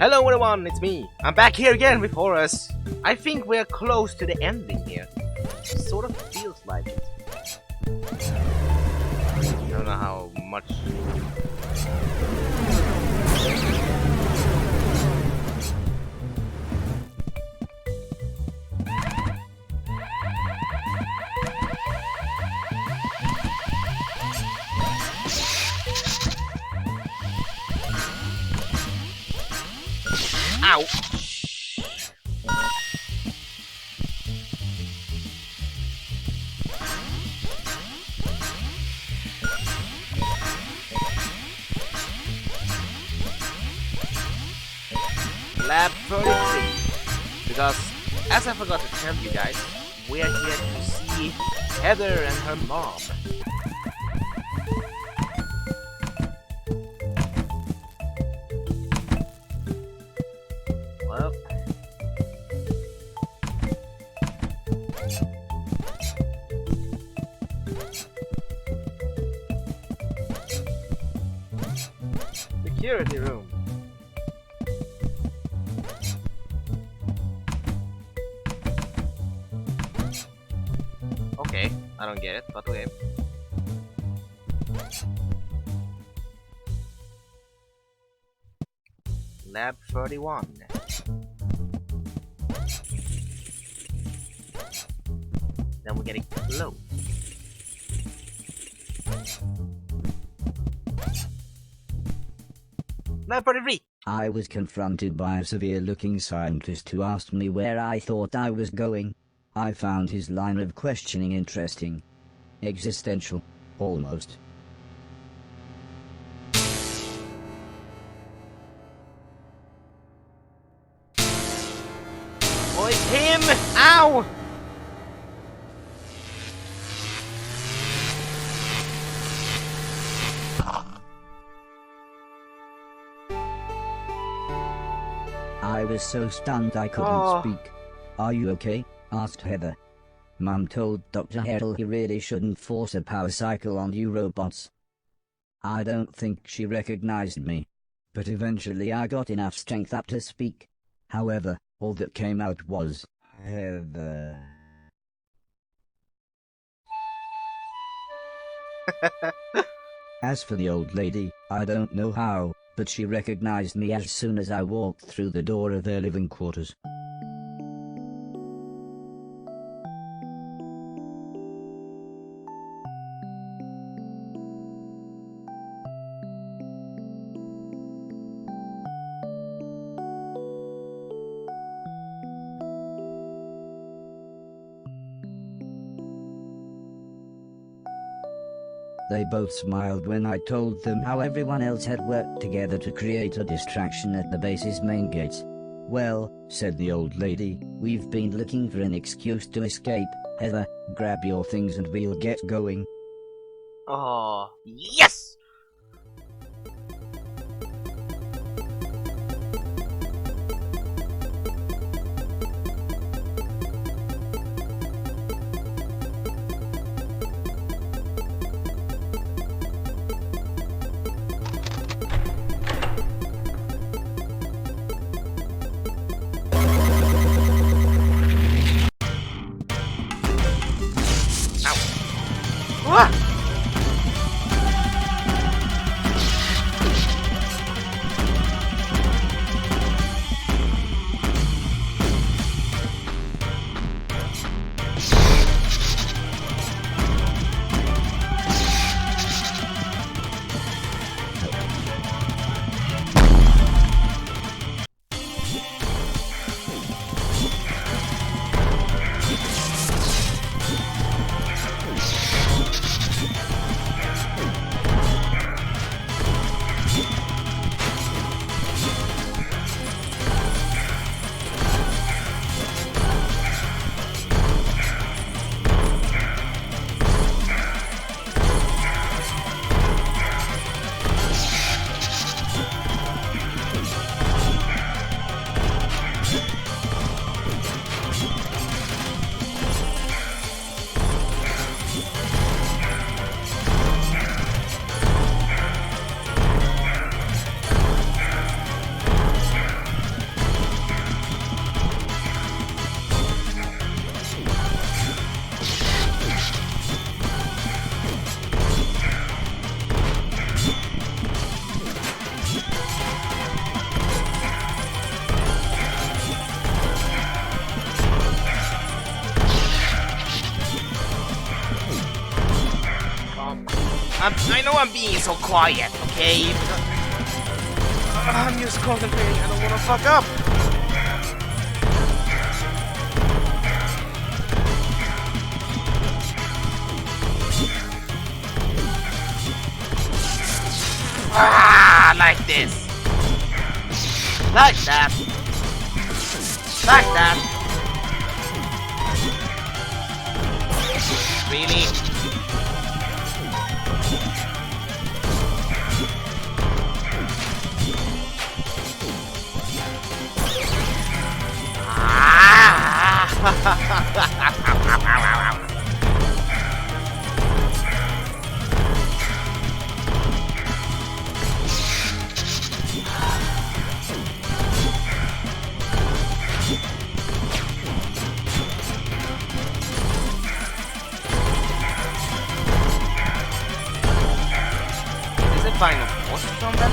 Hello everyone, it's me. I'm back here again with Horace. I think we're close to the ending here. Sort of feels like it. I don't know how much... Ow! Lab 33. Because, as I forgot to tell you guys, we're here to see Heather and her mom. Well, security room. Okay, I don't get it, but okay. Lab 31. Then we're getting close. Lab 43. I was confronted by a severe-looking scientist who asked me where I thought I was going. I found his line of questioning interesting. Existential. Almost. Oh, it's him! Ow! I was so stunned I couldn't speak. Are you okay? Asked Heather. Mum told Dr. Harrell he really shouldn't force a power cycle on you robots. I don't think she recognized me, but eventually I got enough strength up to speak. However, all that came out was, Heather. As for the old lady, I don't know how, but she recognized me as soon as I walked through the door of their living quarters. They both smiled when I told them how everyone else had worked together to create a distraction at the base's main gates. Well, said the old lady, we've been looking for an excuse to escape. Heather, grab your things and we'll get going. Oh, yes! know I'm being so quiet, okay? I'm just concentrating. I don't want to fuck up. Like this. Like that. Like that. Really? Is it final boss from them?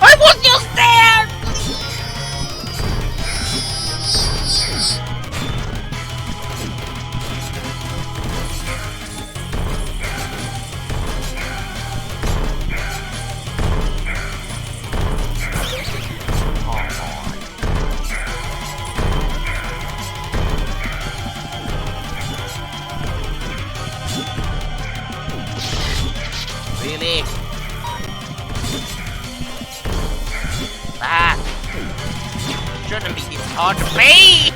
I was just there! Really? That shouldn't be this hard to beat!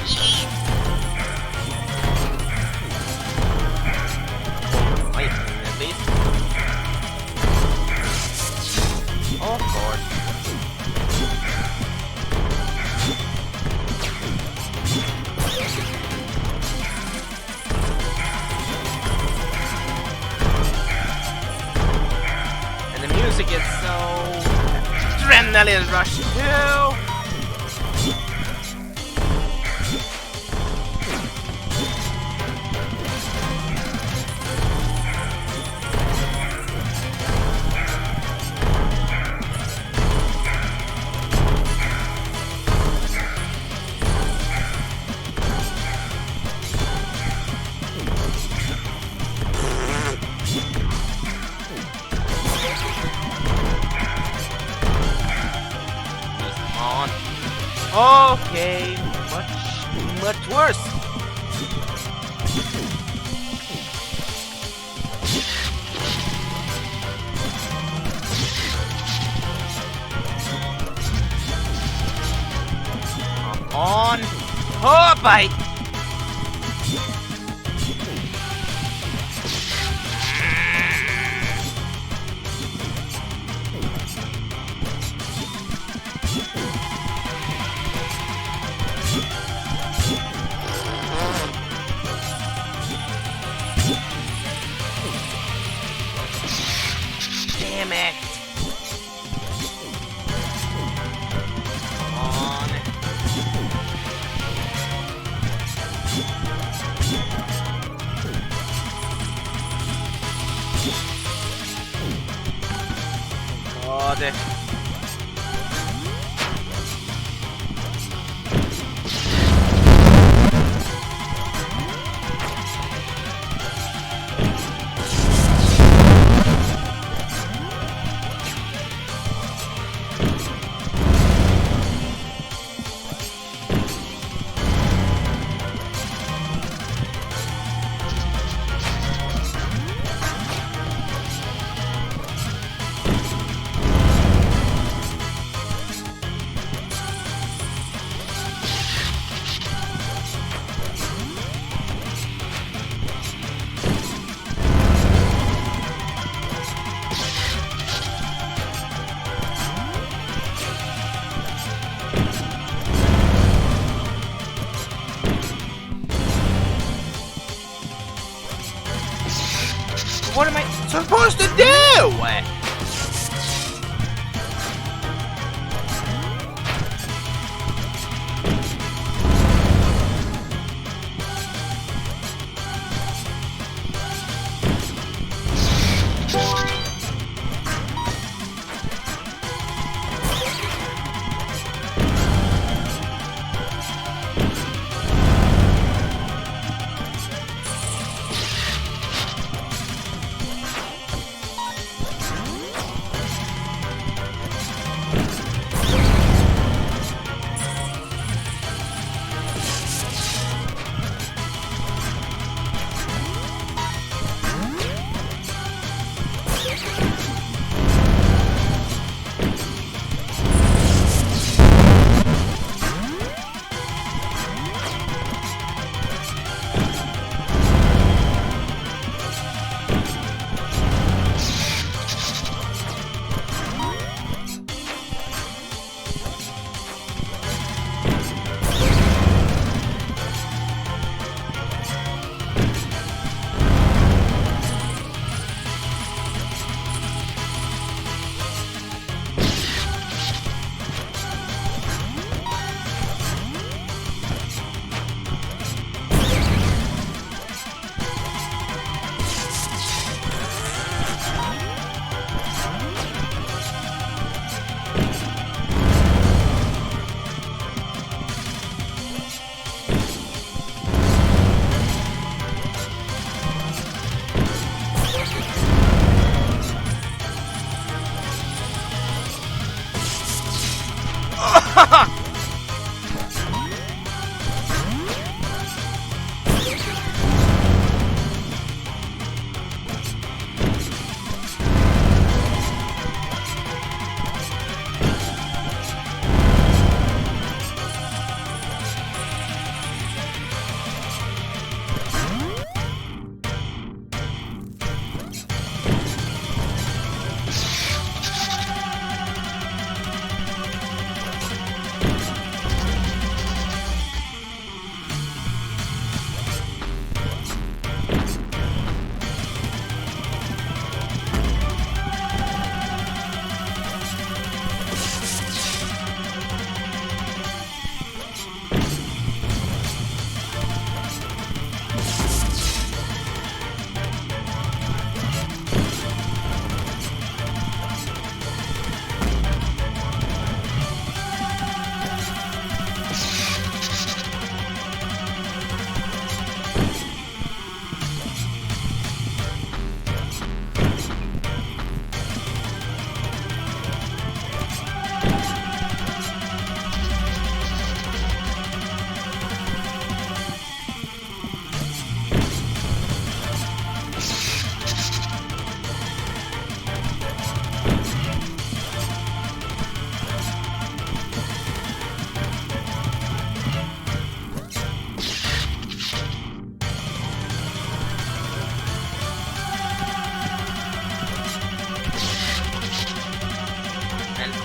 Wait, at least. Oh, God. And the music is so adrenaline rush too. Okay, much worse. Come on. Oh, bite. Damn it. Come on. God. What am I supposed to do?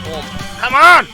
platform. Come on!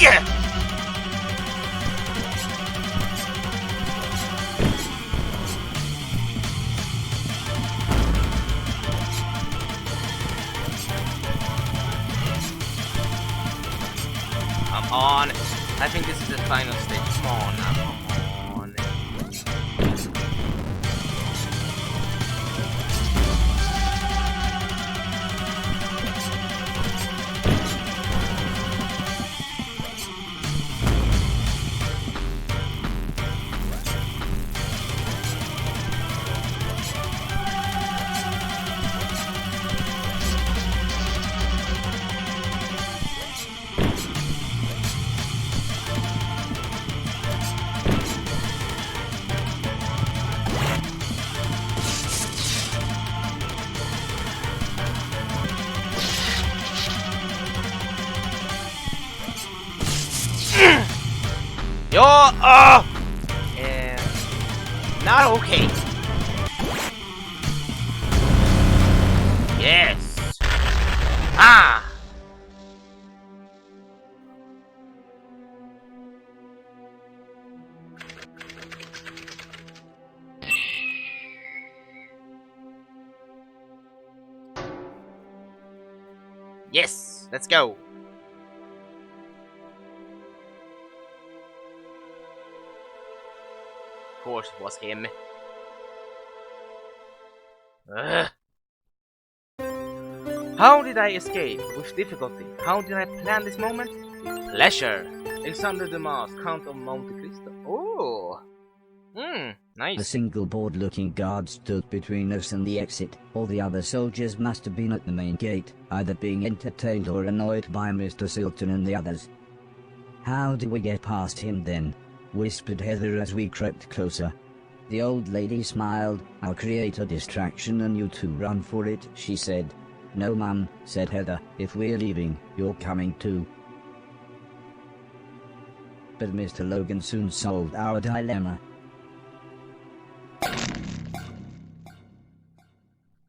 Yeah! Come on! I think this is the final stage. Come on now, come on. You're not okay. Yes. Ah. Yes. Let's go. Of course it was him. Ugh. How did I escape? With difficulty. How did I plan this moment? With pleasure. Alexander Dumas, Count of Monte Cristo. Oh! Nice. A single bored-looking guard stood between us and the exit. All the other soldiers must have been at the main gate, either being entertained or annoyed by Mr. Silton and the others. How did we get past him then? Whispered Heather as we crept closer. The old lady smiled. I'll create a distraction and you two run for it, she said. No, Mum, said Heather. If we're leaving, you're coming too. But Mr. Logan soon solved our dilemma.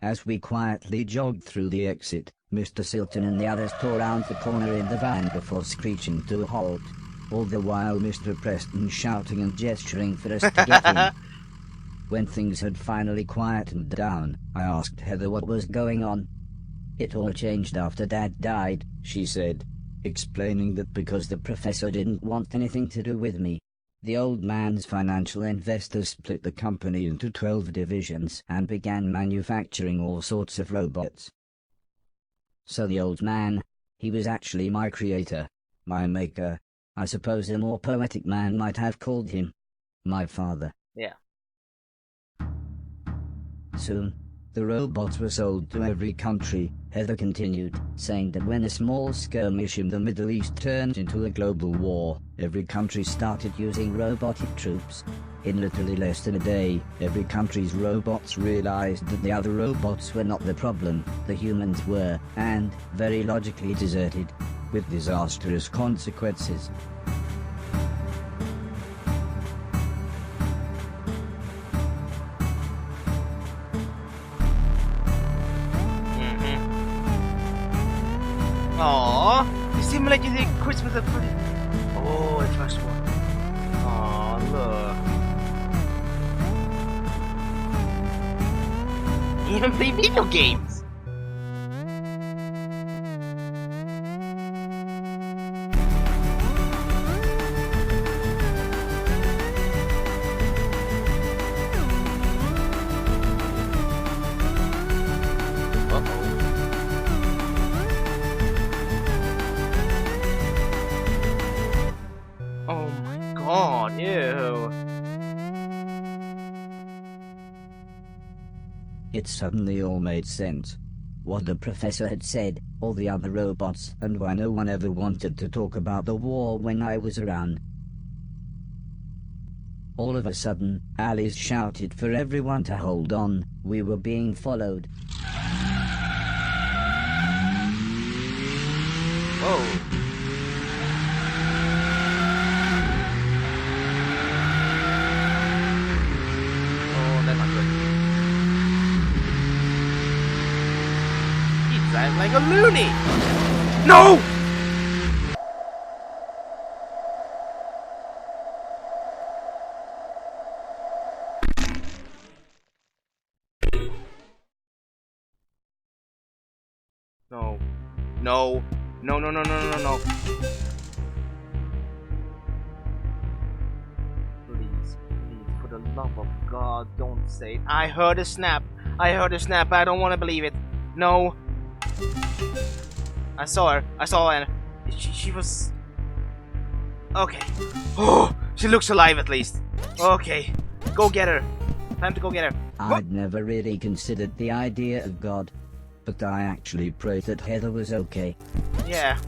As we quietly jogged through the exit, Mr. Silton and the others tore round the corner in the van before screeching to a halt. All the while Mr. Preston shouting and gesturing for us to get in. When things had finally quietened down, I asked Heather what was going on. It all changed after Dad died, she said, explaining that because the professor didn't want anything to do with me, the old man's financial investors split the company into 12 divisions and began manufacturing all sorts of robots. So the old man, he was actually my creator, my maker. I suppose a more poetic man might have called him my father. Yeah. Soon, the robots were sold to every country, Heather continued, saying that when a small skirmish in the Middle East turned into a global war, every country started using robotic troops. In literally less than a day, every country's robots realized that the other robots were not the problem, the humans were, and, very logically deserted, with disastrous consequences. Aww, they simulated the Christmas at pretty. Oh, the first one. Aww, look. You even play video games. Oh my god, ew. It suddenly all made sense. What the professor had said, all the other robots, and why no one ever wanted to talk about the war when I was around. All of a sudden, Alice shouted for everyone to hold on, we were being followed. Whoa. I'm like a loony! No! No. No. No, no, no, no, no, no. Please, please, for the love of God, don't say it. I heard a snap. I heard a snap. I don't want to believe it. No. I saw her. I saw her. She was... Okay. Oh, she looks alive at least. Okay. Go get her. Time to go get her. I'd never really considered the idea of God, but I actually prayed that Heather was okay. Yeah.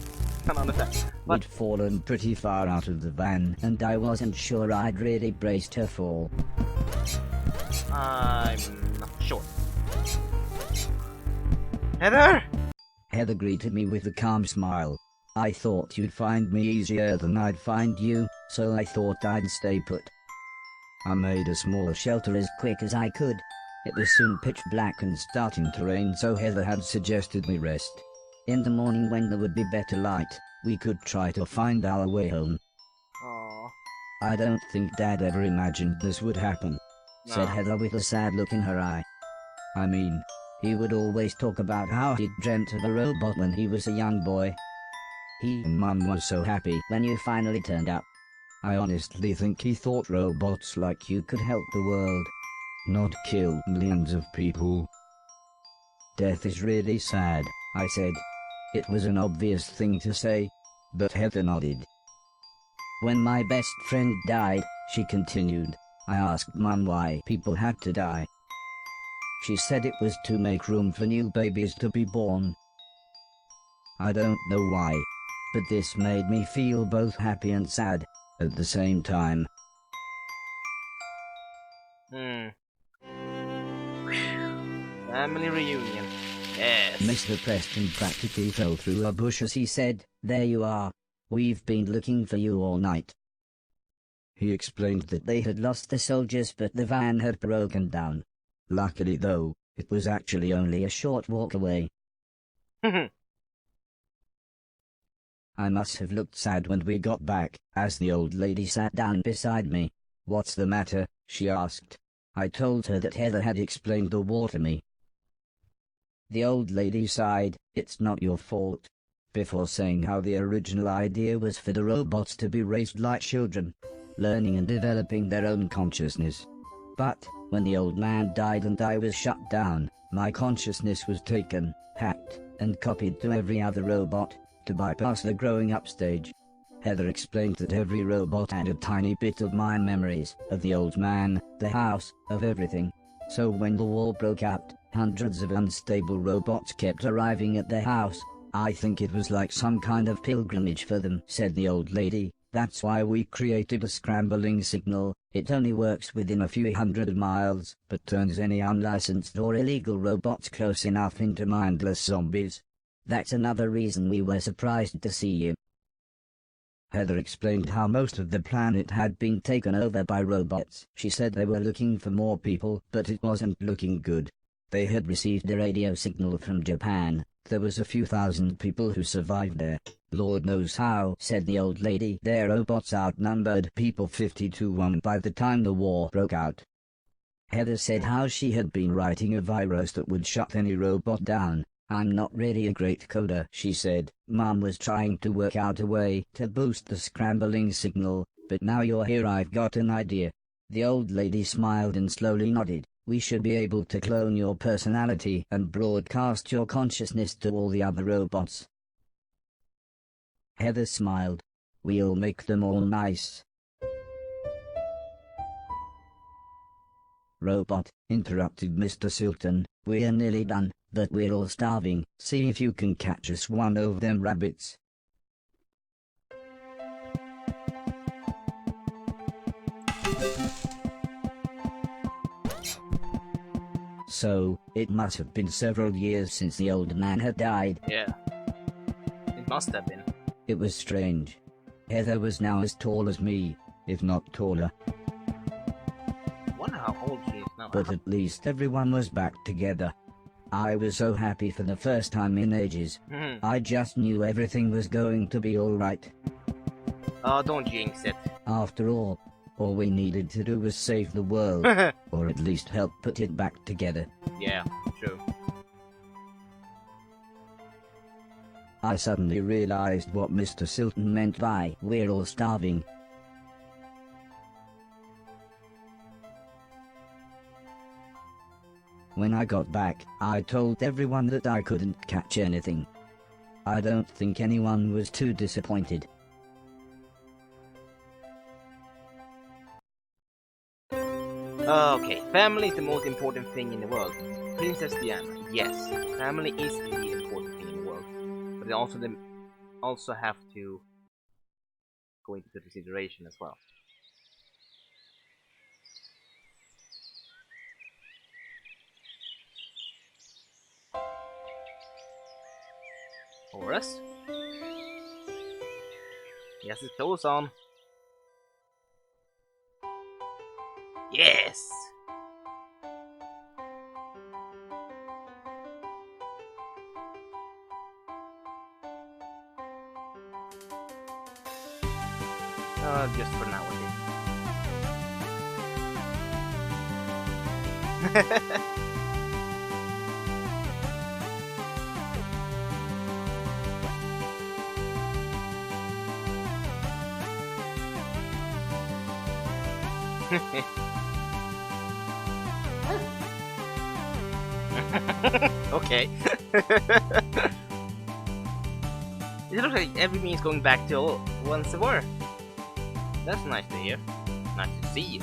Can understand. We'd fallen pretty far out of the van, and I wasn't sure I'd really braced her fall. I'm not sure. Heather? Heather greeted me with a calm smile. I thought you'd find me easier than I'd find you, so I thought I'd stay put. I made a small shelter as quick as I could. It was soon pitch black and starting to rain, so Heather had suggested we rest. In the morning when there would be better light, we could try to find our way home. Aww. I don't think Dad ever imagined this would happen, said Heather with a sad look in her eye. I mean, he would always talk about how he dreamt of a robot when he was a young boy. He and Mum was so happy when you finally turned up. I honestly think he thought robots like you could help the world, not kill millions of people. Death is really sad, I said. It was an obvious thing to say, but Heather nodded. When my best friend died, she continued, I asked Mum why people had to die. She said it was to make room for new babies to be born. I don't know why, but this made me feel both happy and sad at the same time. Family reunion. Yes. Mr. Preston practically fell through a bush as he said, there you are. We've been looking for you all night. He explained that they had lost the soldiers but the van had broken down. Luckily though, it was actually only a short walk away. I must have looked sad when we got back, as the old lady sat down beside me. What's the matter? She asked. I told her that Heather had explained the war to me. The old lady sighed, it's not your fault, before saying how the original idea was for the robots to be raised like children, learning and developing their own consciousness. But, when the old man died and I was shut down, my consciousness was taken, hacked, and copied to every other robot, to bypass the growing up stage. Heather explained that every robot had a tiny bit of my memories, of the old man, the house, of everything. So when the war broke out, hundreds of unstable robots kept arriving at their house. I think it was like some kind of pilgrimage for them, said the old lady. That's why we created a scrambling signal. It only works within a few hundred miles, but turns any unlicensed or illegal robots close enough into mindless zombies. That's another reason we were surprised to see you. Heather explained how most of the planet had been taken over by robots. She said they were looking for more people, but it wasn't looking good. They had received a radio signal from Japan. There was a few thousand people who survived there. Lord knows how, said the old lady. Their robots outnumbered people 50-1 by the time the war broke out. Heather said how she had been writing a virus that would shut any robot down. I'm not really a great coder, she said. Mom was trying to work out a way to boost the scrambling signal, but now you're here I've got an idea. The old lady smiled and slowly nodded. We should be able to clone your personality and broadcast your consciousness to all the other robots. Heather smiled. We'll make them all nice. Robot, interrupted Mr. Sultan. We're nearly done, but we're all starving. See if you can catch us one of them rabbits. So, it must have been several years since the old man had died. Yeah. It must have been. It was strange. Heather was now as tall as me, if not taller. I wonder how old she is now. But at least everyone was back together. I was so happy for the first time in ages. I just knew everything was going to be alright. Oh, don't jinx it. After all we needed to do was save the world, or at least help put it back together. Yeah, true. I suddenly realized what Mr. Sultan meant by, we're all starving. When I got back, I told everyone that I couldn't catch anything. I don't think anyone was too disappointed. Okay, family is the most important thing in the world. Princess Diana, yes, family is the important thing in the world. But they also have to go into consideration as well. Horace? He has his clothes on. Yes! Just for now, I guess. Okay. It looks like everything is going back to once they were. That's nice to hear. Nice to see you.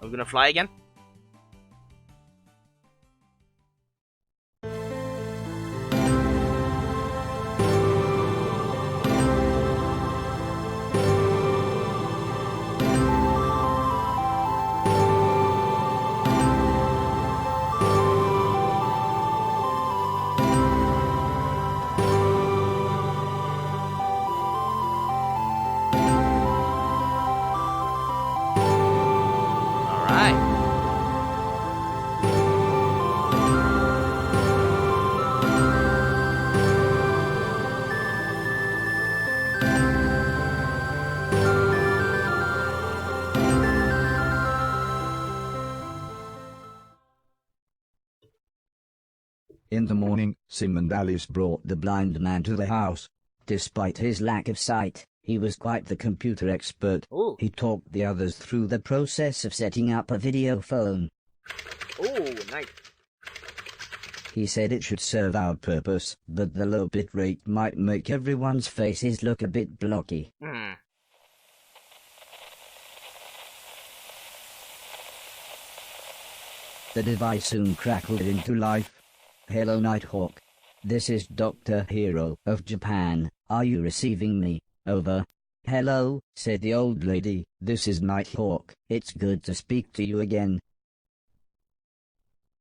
Are we gonna fly again? In the morning, Sim and Alice brought the blind man to the house. Despite his lack of sight, he was quite the computer expert. Ooh. He talked the others through the process of setting up a video phone. Oh, nice. He said it should serve our purpose, but the low bit rate might make everyone's faces look a bit blocky. The device soon crackled into life. Hello, Nighthawk. This is Dr. Hero of Japan. Are you receiving me? Over. Hello, said the old lady. This is Nighthawk. It's good to speak to you again.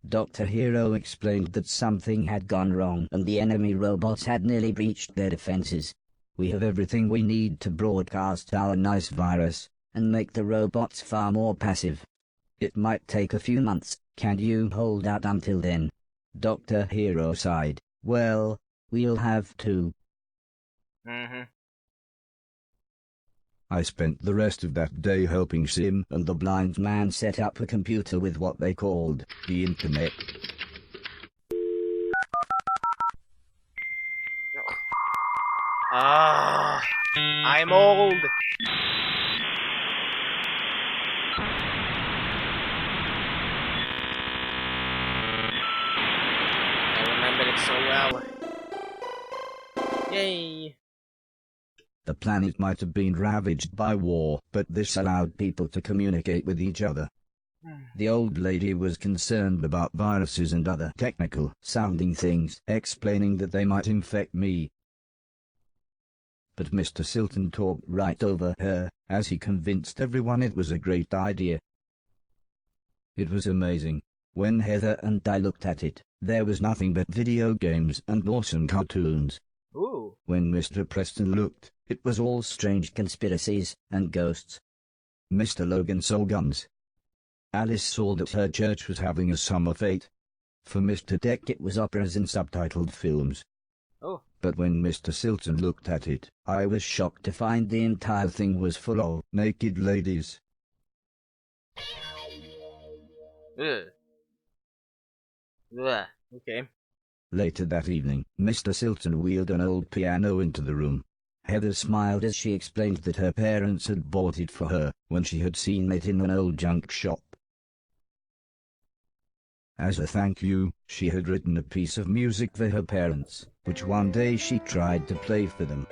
Dr. Hero explained that something had gone wrong and the enemy robots had nearly breached their defenses. We have everything we need to broadcast our nice virus and make the robots far more passive. It might take a few months. Can you hold out until then? Dr. Hero sighed. Well, we'll have to. I spent the rest of that day helping Sim and the blind man set up a computer with what they called the internet. I'm old. I remember it so well. Yay! The planet might have been ravaged by war, but this allowed people to communicate with each other. The old lady was concerned about viruses and other technical-sounding things, explaining that they might infect me. But Mr. Silton talked right over her, as he convinced everyone it was a great idea. It was amazing. When Heather and I looked at it, there was nothing but video games and awesome cartoons. Ooh. When Mr. Preston looked, it was all strange conspiracies and ghosts. Mr. Logan saw guns. Alice saw that her church was having a summer fete. For Mr. Deck it was operas and subtitled films. Oh. But when Mr. Silton looked at it, I was shocked to find the entire thing was full of naked ladies. Ugh. Ugh. Okay. Later that evening, Mr. Silton wheeled an old piano into the room. Heather smiled as she explained that her parents had bought it for her when she had seen it in an old junk shop. As a thank you, she had written a piece of music for her parents, which one day she tried to play for them.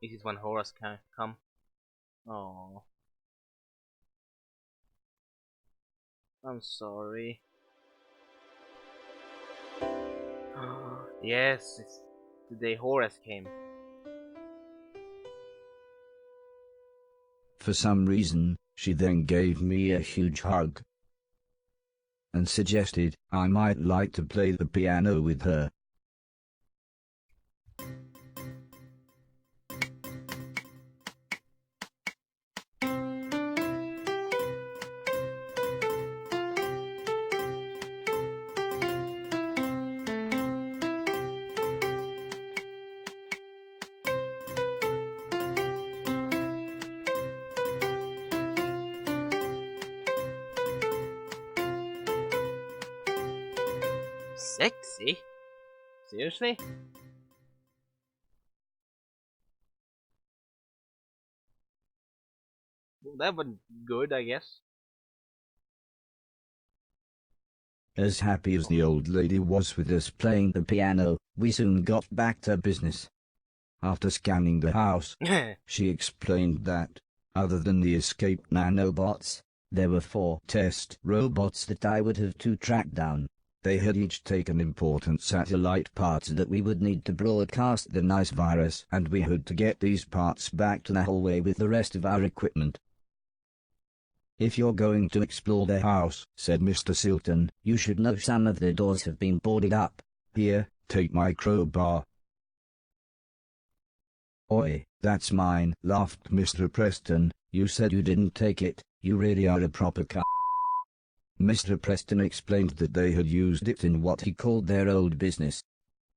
This is when Horace can come. Oh, I'm sorry. Yes, it's the day Horace came. For some reason, she then gave me a huge hug and suggested I might like to play the piano with her. Sexy? Seriously? Well, that was good, I guess. As happy as the old lady was with us playing the piano, we soon got back to business. After scanning the house, she explained that, other than the escaped nanobots, there were 4 test robots that I would have to track down. They had each taken important satellite parts that we would need to broadcast the nice virus, and we had to get these parts back to the hallway with the rest of our equipment. If you're going to explore the house, said Mr. Silton, you should know some of the doors have been boarded up. Here, take my crowbar. Oi, that's mine, laughed Mr. Preston. You said you didn't take it. You really are a proper c***. Mr. Preston explained that they had used it in what he called their old business.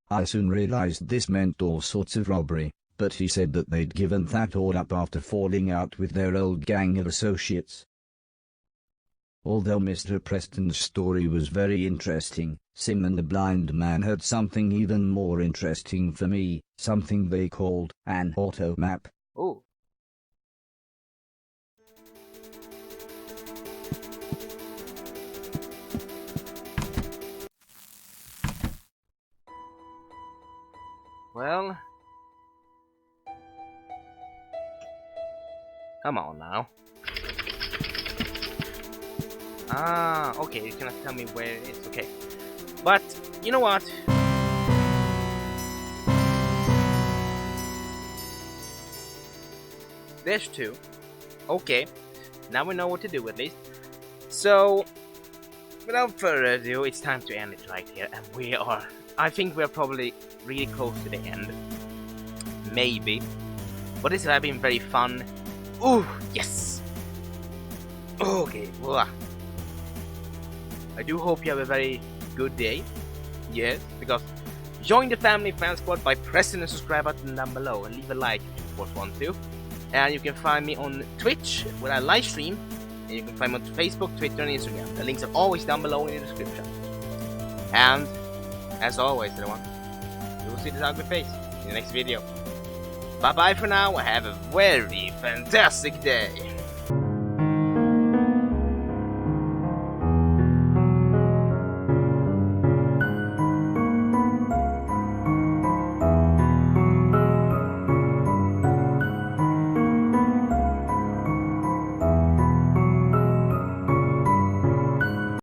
I soon realized this meant all sorts of robbery, but he said that they'd given that all up after falling out with their old gang of associates. Although Mr. Preston's story was very interesting, Sim and the blind man had something even more interesting for me, something they called an auto map. Oh. Well, come on now. Ah, okay, you cannot tell me where it is, okay. But, you know what? There's 2. Okay, now we know what to do at least. So, without further ado, it's time to end it right here. And I think we're probably really close to the end. Maybe. But this has been very fun. Ooh, yes! Okay, voila. I do hope you have a very good day. Yes, because join the family fan squad by pressing the subscribe button down below and leave a like if you of course want to. And you can find me on Twitch where I live stream. And you can find me on Facebook, Twitter, and Instagram. The links are always down below in the description. And as always, everyone, you will see this ugly face in the next video. Bye bye for now. Have a very fantastic day.